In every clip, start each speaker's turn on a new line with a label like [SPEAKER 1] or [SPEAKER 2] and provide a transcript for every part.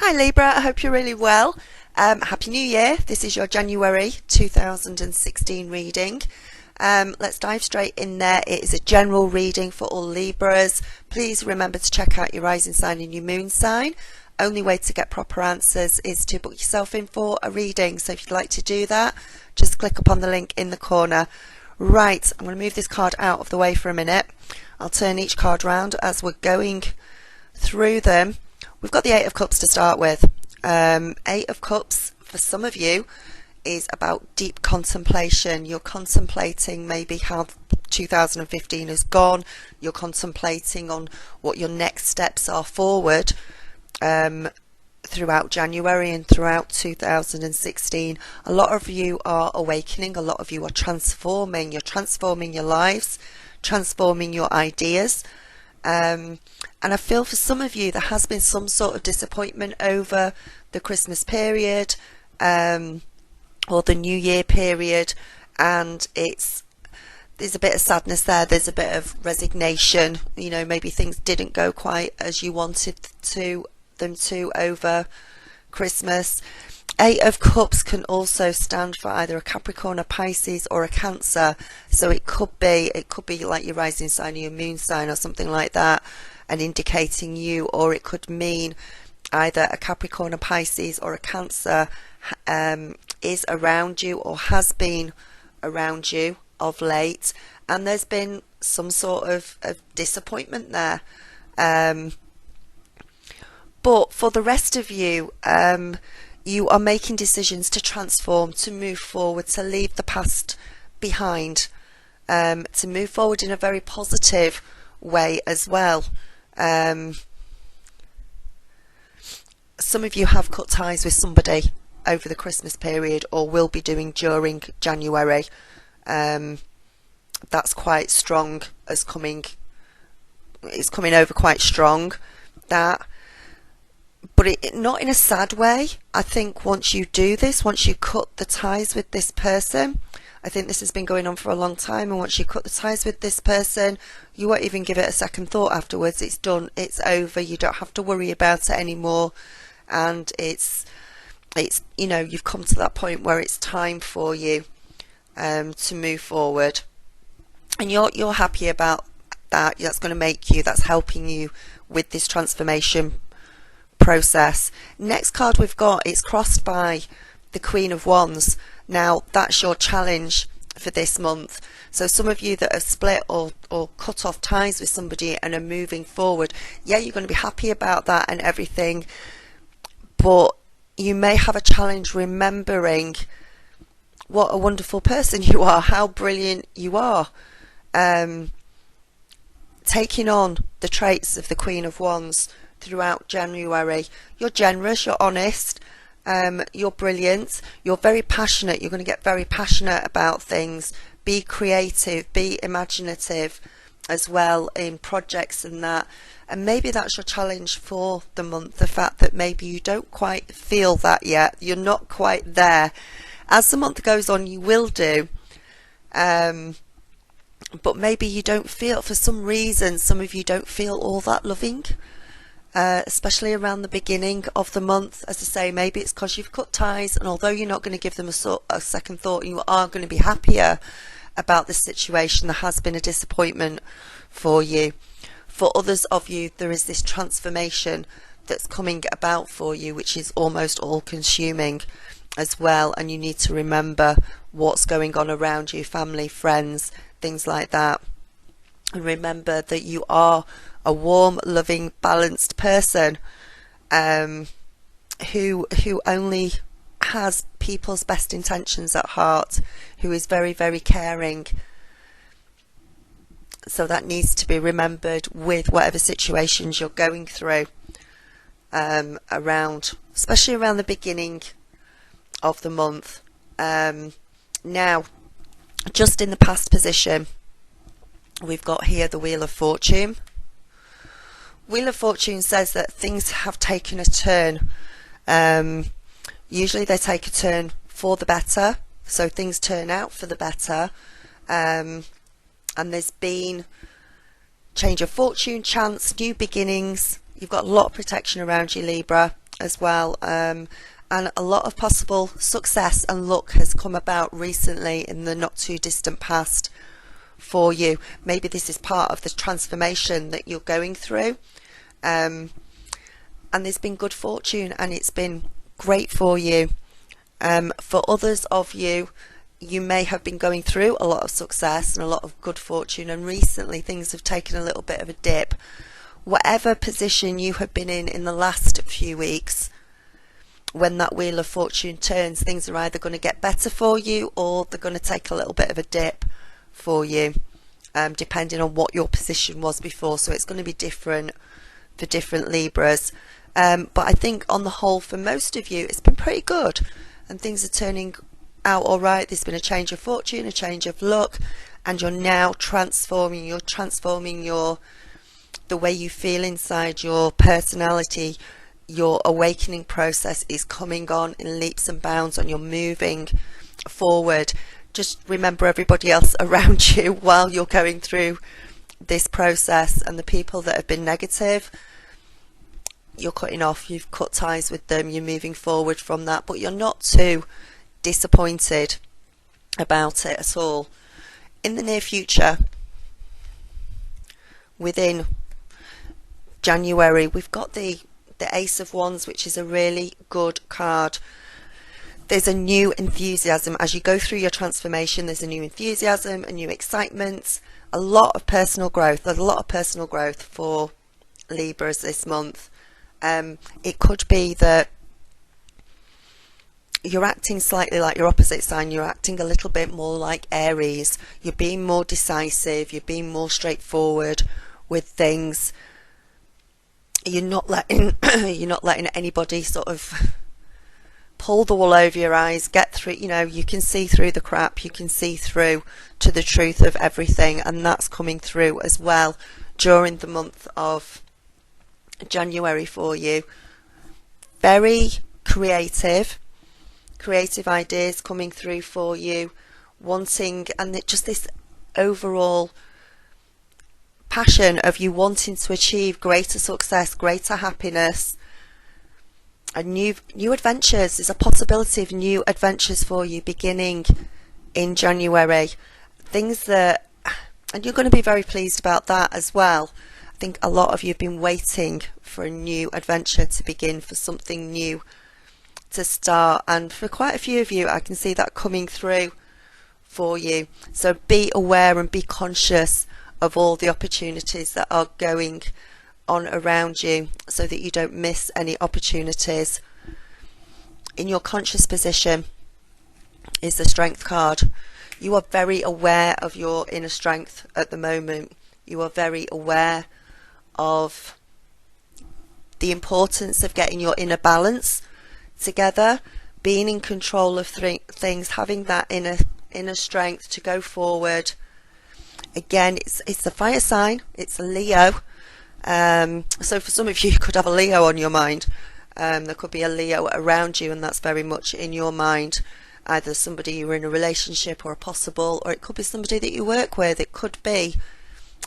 [SPEAKER 1] Hi Libra, I hope you're really well. Happy New Year. This is your January 2016 reading. Let's dive straight in there. It is a general reading for all Libras. Please remember to check out your rising sign and your moon sign. Only way to get proper answers is to book yourself in for a reading. So if you'd like to do that, just click upon the link in the corner. Right, I'm going to move this card out of the way for a minute. I'll turn each card round as we're going through them. We've got the Eight of Cups to start with. Eight of Cups, for some of you, is about deep contemplation. You're contemplating maybe how 2015 has gone. You're contemplating on what your next steps are forward throughout January and throughout 2016. A lot of you are awakening. A lot of you are transforming. You're transforming your lives, transforming your ideas. And I feel for some of you there has been some sort of disappointment over the Christmas period or the New Year period, and there's a bit of sadness there. There's a bit of resignation. You know, maybe things didn't go quite as you wanted them to over Christmas. Eight of Cups can also stand for either a Capricorn, a Pisces or a Cancer. So it could be like your rising sign or your moon sign or something like that, and indicating you, or it could mean either a Capricorn, a Pisces or a Cancer is around you or has been around you of late, and there's been some sort of disappointment there. But for the rest of you, you are making decisions to transform, to move forward, to leave the past behind, to move forward in a very positive way as well. Some of you have cut ties with somebody over the Christmas period or will be doing during January. That's quite strong it's coming over quite strong, that. But not in a sad way. I think once you do this, once you cut the ties with this person, I think this has been going on for a long time, and once you cut the ties with this person, you won't even give it a second thought afterwards. It's done, it's over, you don't have to worry about it anymore, and it's you know, you've come to that point where it's time for you to move forward, and you're happy about that. That's going to make you, that's helping you with this transformation process. Next card we've got, it's crossed by the Queen of Wands. Now that's your challenge for this month. So some of you that have split or cut off ties with somebody and are moving forward, yeah, you're going to be happy about that and everything, but you may have a challenge remembering what a wonderful person you are, how brilliant you are, taking on the traits of the Queen of Wands throughout January. You're generous, you're honest, you're brilliant, you're very passionate. You're going to get very passionate about things. Be creative, be imaginative as well in projects and that. And maybe that's your challenge for the month, the fact that maybe you don't quite feel that yet. You're not quite there. As the month goes on, you will do. But maybe you don't feel, for some reason, some of you don't feel all that loving. Especially around the beginning of the month. As I say, maybe it's because you've cut ties, and although you're not going to give them a second thought, you are going to be happier about this situation. There has been a disappointment for you. For others of you, there is this transformation that's coming about for you, which is almost all-consuming as well, and you need to remember what's going on around you, family, friends, things like that. And remember that you are a warm, loving, balanced person who only has people's best intentions at heart, who is very, very caring. So that needs to be remembered with whatever situations you're going through around, especially around the beginning of the month. Now, just in the past position, we've got here the Wheel of Fortune. Wheel of Fortune says that things have taken a turn. Usually they take a turn for the better, so things turn out for the better. And there's been change of fortune, chance, new beginnings. You've got a lot of protection around you, Libra. as well, and a lot of possible success and luck has come about recently in the not too distant past for you. Maybe this is part of the transformation that you're going through, and there's been good fortune and it's been great for you. For others of you, you may have been going through a lot of success and a lot of good fortune, and recently things have taken a little bit of a dip. Whatever position you have been in the last few weeks, when that wheel of fortune turns, things are either going to get better for you or they're going to take a little bit of a dip for you, depending on what your position was before. So it's going to be different for different Libras. But I think on the whole, for most of you, it's been pretty good and things are turning out all right. There's been a change of fortune, a change of luck, and you're now transforming. You're transforming the way you feel inside, your personality. Your awakening process is coming on in leaps and bounds, and you're moving forward. Just remember everybody else around you while you're going through this process, and the people that have been negative, you're cutting off. You've cut ties with them. You're moving forward from that, but you're not too disappointed about it at all. In the near future, within January, we've got the Ace of Wands, which is a really good card. There's a new enthusiasm as you go through your transformation. There's a new enthusiasm, a new excitement, a lot of personal growth. There's a lot of personal growth for Libras this month. It could be that you're acting slightly like your opposite sign. You're acting a little bit more like Aries. You're being more decisive. You're being more straightforward with things. You're not letting anybody sort of pull the wool over your eyes, get through. You can see through the crap. You can see through to the truth of everything, and that's coming through as well during the month of January for you. Very creative ideas coming through for you, wanting, and just this overall passion of you wanting to achieve greater success, greater happiness, and new adventures. There's a possibility of new adventures for you beginning in January. Things that, and you're going to be very pleased about that as well. I think a lot of you have been waiting for a new adventure to begin, for something new to start, and for quite a few of you I can see that coming through for you. So be aware and be conscious of all the opportunities that are going on around you, so that you don't miss any opportunities. In your conscious position is the Strength card. You are very aware of your inner strength at the moment. You are very aware of the importance of getting your inner balance together, being in control of things, having that inner strength to go forward. Again, it's a fire sign. It's a Leo. So for some of you, you could have a Leo on your mind. There could be a Leo around you, and that's very much in your mind. Either somebody you're in a relationship or a possible, or it could be somebody that you work with. It could be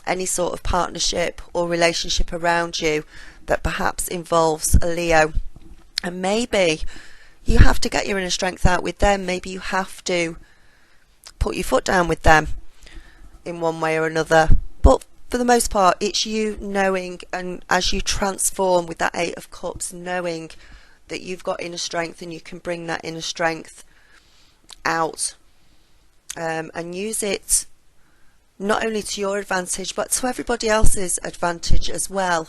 [SPEAKER 1] any sort of partnership or relationship around you that perhaps involves a Leo. And maybe you have to get your inner strength out with them. Maybe you have to put your foot down with them in one way or another. But for the most part, it's you knowing, and as you transform with that Eight of Cups, knowing that you've got inner strength and you can bring that inner strength out, and use it not only to your advantage but to everybody else's advantage as well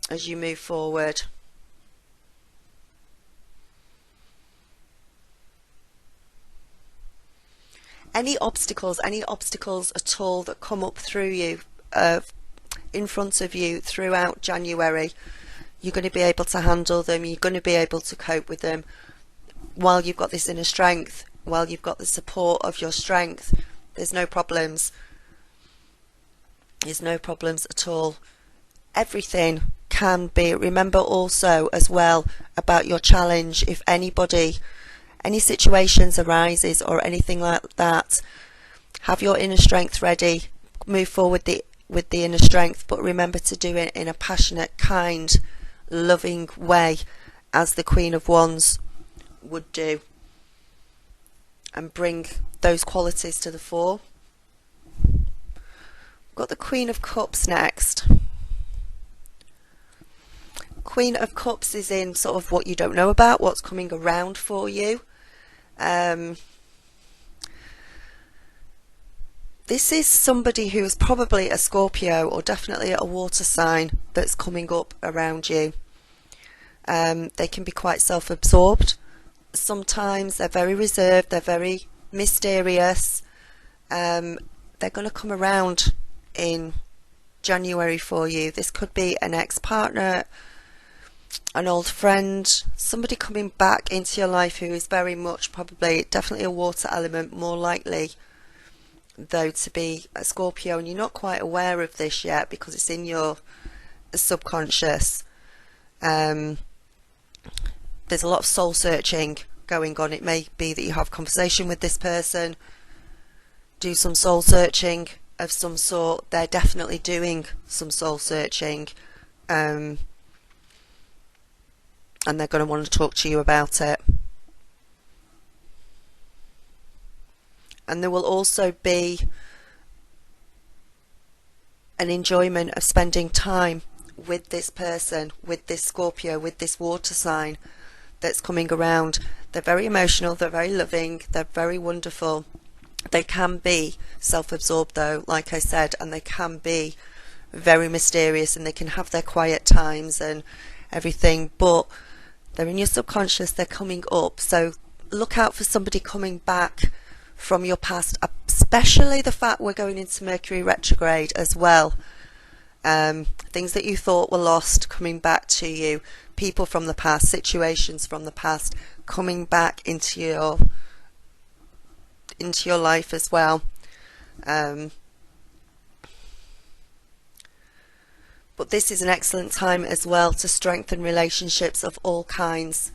[SPEAKER 1] as you move forward. Any obstacles at all that come up through you, in front of you throughout January, you're going to be able to handle them. You're going to be able to cope with them while you've got this inner strength, while you've got the support of your strength. There's no problems. There's no problems at all. Everything can be. Remember also as well about your challenge. If any situations arises or anything like that, have your inner strength ready. Move forward with the inner strength, but remember to do it in a passionate, kind, loving way as the Queen of Wands would do, and bring those qualities to the fore. We've got the Queen of Cups next. Queen of Cups is in sort of what you don't know about, what's coming around for you. This is somebody who is probably a Scorpio or definitely a water sign that's coming up around you. They can be quite self-absorbed. Sometimes they're very reserved, they're very mysterious. They're going to come around in January for you. This could be an ex-partner, an old friend, somebody coming back into your life who is very much probably definitely a water element, more likely though to be a Scorpio, and you're not quite aware of this yet because it's in your subconscious. There's a lot of soul searching going on. It may be that you have a conversation with this person, do some soul searching of some sort. They're definitely doing some soul searching, and they're going to want to talk to you about it. And there will also be an enjoyment of spending time with this person, with this Scorpio, with this water sign that's coming around. They're very emotional, they're very loving, they're very wonderful. They can be self-absorbed though, like I said, and they can be very mysterious, and they can have their quiet times and everything, but they're in your subconscious, they're coming up. So look out for somebody coming back from your past, especially the fact we're going into Mercury retrograde as well. Things that you thought were lost coming back to you, people from the past, situations from the past coming back into your life as well. But this is an excellent time as well to strengthen relationships of all kinds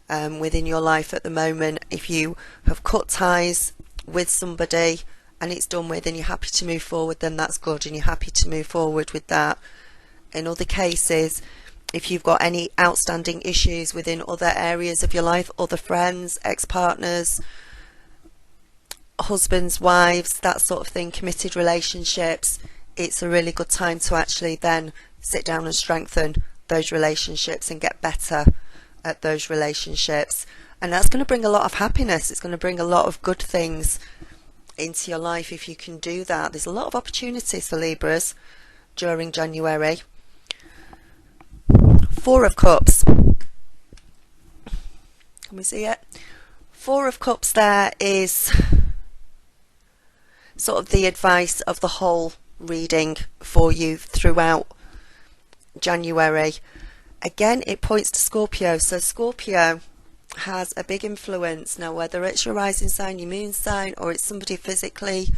[SPEAKER 1] within your life at the moment. If you have cut ties with somebody and it's done with and you're happy to move forward, then that's good, and you're happy to move forward with that. In other cases, if you've got any outstanding issues within other areas of your life, other friends, ex-partners, husbands, wives, that sort of thing, committed relationships, it's a really good time to actually then sit down and strengthen those relationships and get better at those relationships. And that's going to bring a lot of happiness. It's going to bring a lot of good things into your life if you can do that. There's a lot of opportunities for Libras during January. Four of Cups. Can we see it? Four of Cups there is sort of the advice of the whole reading for you throughout January. Again, it points to Scorpio. So Scorpio has a big influence now, whether it's your rising sign, your moon sign, or it's somebody physically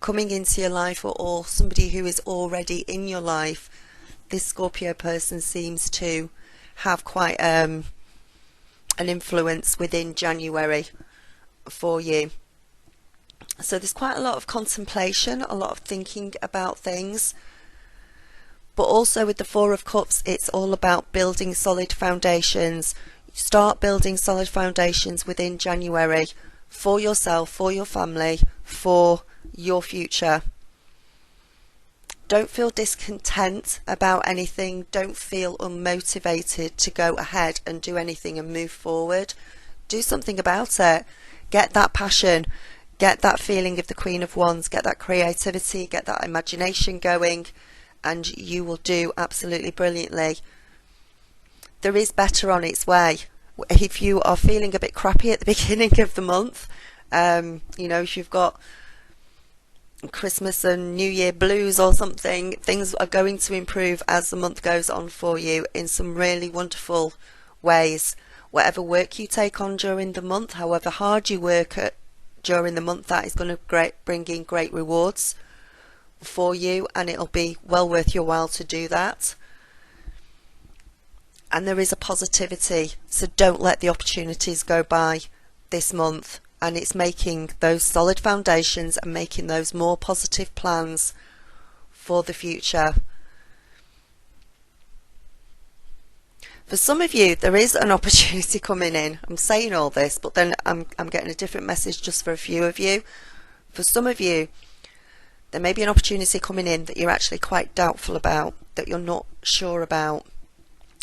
[SPEAKER 1] coming into your life, or somebody who is already in your life. This Scorpio person seems to have quite an influence within January for you. So there's quite a lot of contemplation, a lot of thinking about things. But also with the Four of Cups, it's all about building solid foundations. Start building solid foundations within January for yourself, for your family, for your future. Don't feel discontent about anything. Don't feel unmotivated to go ahead and do anything and move forward. Do something about it. Get that passion. Get that feeling of the Queen of Wands. Get that creativity. Get that imagination going. And you will do absolutely brilliantly. There is better on its way. If you are feeling a bit crappy at the beginning of the month, you know, if you've got Christmas and New Year blues or something, things are going to improve as the month goes on for you in some really wonderful ways. Whatever work you take on during the month, however hard you work at during the month, that is going to bring in great rewards for you, and it'll be well worth your while to do that. And there is a positivity, so don't let the opportunities go by this month. And it's making those solid foundations and making those more positive plans for the future. For some of you, there is an opportunity coming in. I'm saying all this, but then I'm getting a different message just for a few of you. For some of you, there may be an opportunity coming in that you're actually quite doubtful about, that you're not sure about.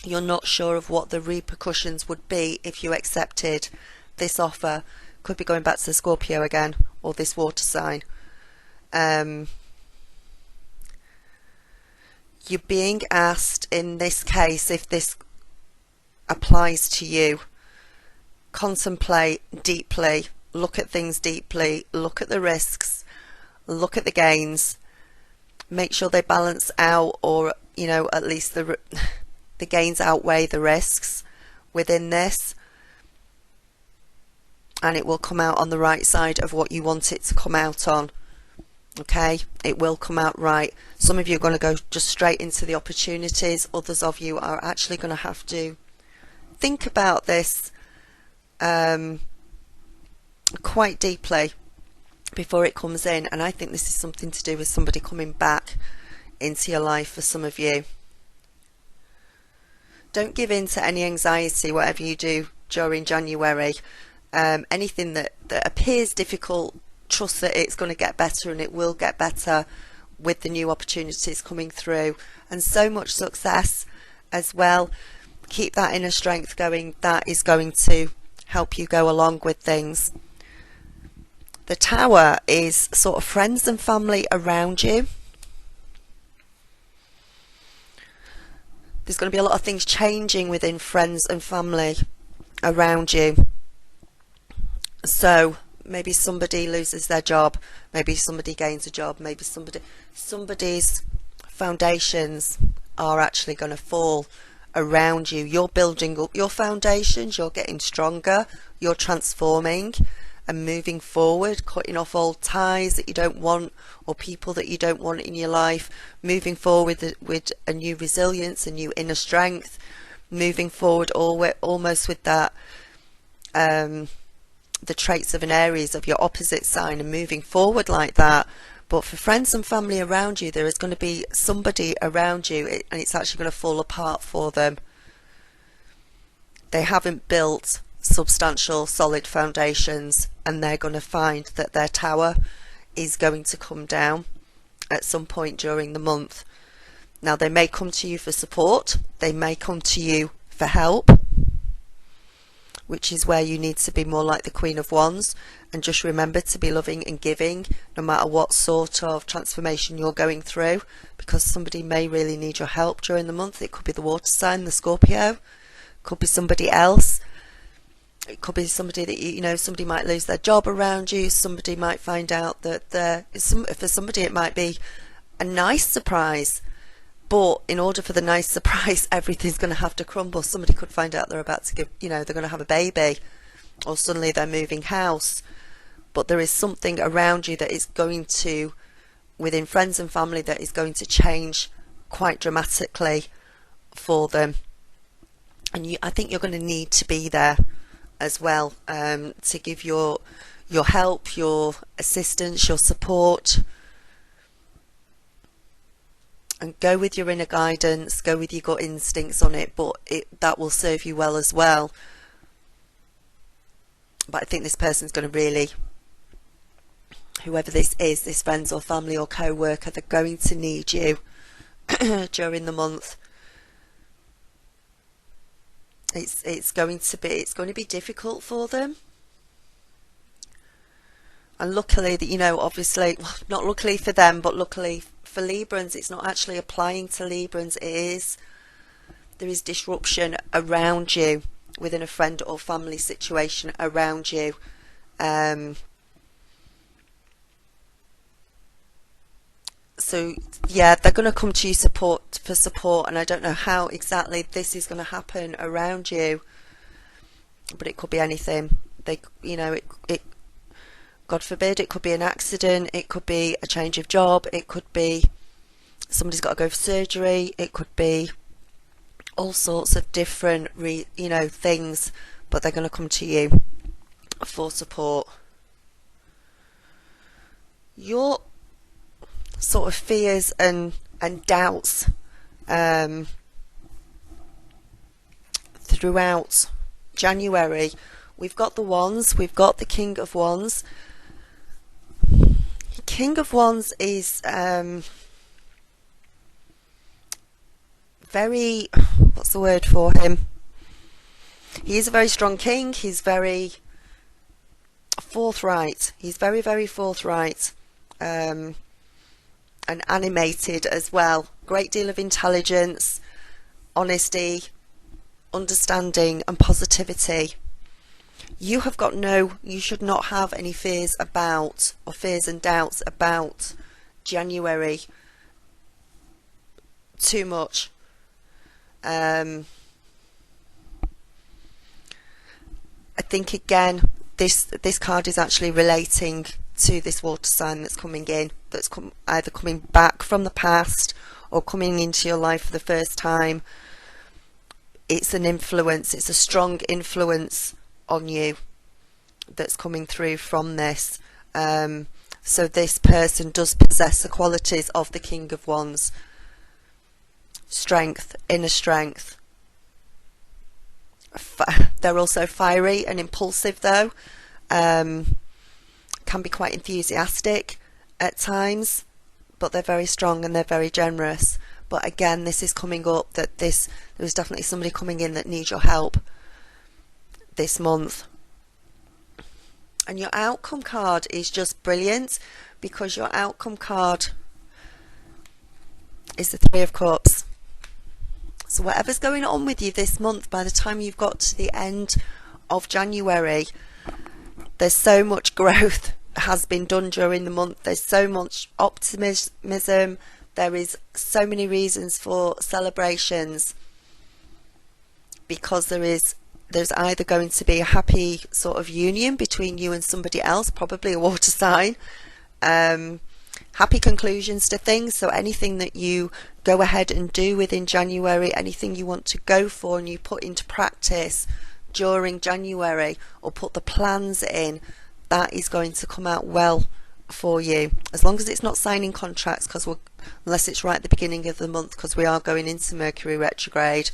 [SPEAKER 1] You're not sure of what the repercussions would be if you accepted this offer. Could be going back to the Scorpio again, or this water sign. You're being asked in this case, if this applies to you, contemplate deeply, look at things deeply, look at the risks, look at the gains, make sure they balance out, or at least the gains outweigh the risks within this, and it will come out on the right side of what you want it to come out on. Okay, it will come out right. Some of you are going to go just straight into the opportunities. Others of you are actually going to have to think about this quite deeply before it comes in. And I think this is something to do with somebody coming back into your life for some of you. Don't give in to any anxiety, whatever you do during January. Anything that appears difficult, trust that it's going to get better, and it will get better with the new opportunities coming through, and so much success as well. Keep that inner strength going. That is going to help you go along with things. The Tower is sort of friends and family around you. There's going to be a lot of things changing within friends and family around you. So maybe somebody loses their job, maybe somebody gains a job, maybe somebody's foundations are actually going to fall around you. You're building up your foundations, you're getting stronger, you're transforming and moving forward, cutting off old ties that you don't want, or people that you don't want in your life, moving forward with a new resilience, a new inner strength, moving forward almost with that the traits of an Aries, of your opposite sign, and moving forward like that. But for friends and family around you, there is going to be somebody around you, and it's actually going to fall apart for them. They haven't built substantial, solid foundations, and they're going to find that their tower is going to come down at some point during the month. Now, they may come to you for support, they may come to you for help, which is where you need to be more like the Queen of Wands, and just remember to be loving and giving no matter what sort of transformation you're going through, because somebody may really need your help during the month. It could be the water sign, the Scorpio, it could be somebody else, it could be somebody that somebody might lose their job around you, somebody might find out that for somebody it might be a nice surprise. But in order for the nice surprise, everything's going to have to crumble. Somebody could find out they're about to give, they're going to have a baby, or suddenly they're moving house. But there is something around you that is going to, within friends and family, that is going to change quite dramatically for them. And I think you're going to need to be there as well, to give your help, your assistance, your support. And go with your inner guidance, go with your gut instincts on it, but that will serve you well as well. But I think this person's going to really, whoever this is, this friends or family or co-worker, they're going to need you during the month. It's going to be difficult for them. And luckily that, obviously, well, not luckily for them, but luckily for Librans, it's not actually applying to Librans. There is disruption around you within a friend or family situation around you. So yeah, they're going to come to you for support, and I don't know how exactly this is going to happen around you, but it could be anything. God forbid, it could be an accident, it could be a change of job, it could be somebody's got to go for surgery, it could be all sorts of different things, but they're going to come to you for support. Your sort of fears and doubts throughout January. We've got the Wands, we've got the King of Wands. King of Wands is very, what's the word for him? He is a very strong king. He's very forthright. He's very, very forthright, and animated as well. Great deal of intelligence, honesty, understanding and positivity. You should not have any fears about, or fears and doubts about January too much. I think again, this card is actually relating to this water sign that's coming in, that's either coming back from the past or coming into your life for the first time. It's an influence, it's a strong influence on you that's coming through from this. So this person does possess the qualities of the King of Wands. Strength, inner strength. They're also fiery and impulsive though. Can be quite enthusiastic at times, but they're very strong and they're very generous. But again, this is coming up that there's definitely somebody coming in that needs your help this month. And your outcome card is just brilliant, because your outcome card is the Three of Cups. So whatever's going on with you this month, by the time you've got to the end of January, there's so much growth has been done during the month. There's so much optimism. There is so many reasons for celebrations, because there's either going to be a happy sort of union between you and somebody else, probably a water sign, happy conclusions to things. So anything that you go ahead and do within January, anything you want to go for and you put into practice during January, or put the plans in, that is going to come out well for you, as long as it's not signing contracts, unless it's right at the beginning of the month, because we are going into Mercury retrograde.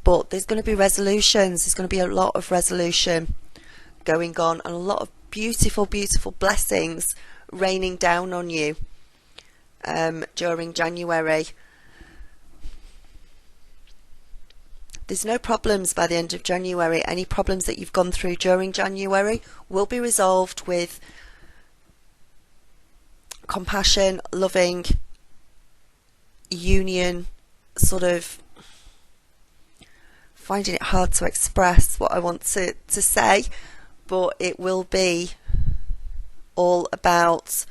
[SPEAKER 1] But there's going to be resolutions. There's going to be a lot of resolution going on, and a lot of beautiful, beautiful blessings raining down on you during January. There's no problems by the end of January. Any problems that you've gone through during January will be resolved with compassion, loving, union, sort of finding it hard to express what I want to say, but it will be all about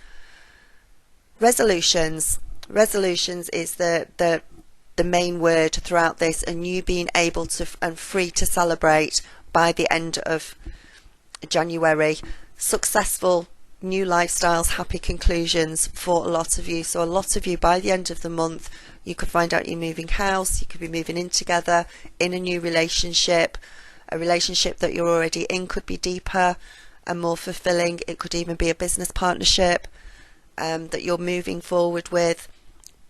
[SPEAKER 1] resolutions. Resolutions is the main word throughout this, and you being able to and free to celebrate by the end of January. Successful new lifestyles, happy conclusions for a lot of you. So a lot of you, by the end of the month, you could find out you're moving house, you could be moving in together in a new relationship. A relationship that you're already in could be deeper and more fulfilling. It could even be a business partnership that you're moving forward with.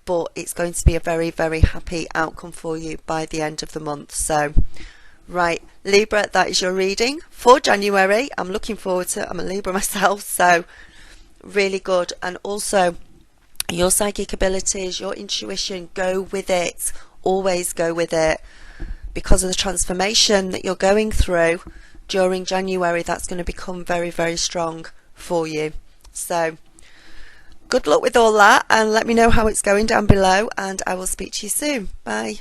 [SPEAKER 1] But it's going to be a very, very happy outcome for you by the end of the month. So, right, Libra, that is your reading for January. I'm looking forward to it. I'm a Libra myself, so really good. And also, your psychic abilities, your intuition, go with it. Always go with it. Because of the transformation that you're going through during January, that's going to become very, very strong for you. So, good luck with all that, and let me know how it's going down below, and I will speak to you soon. Bye.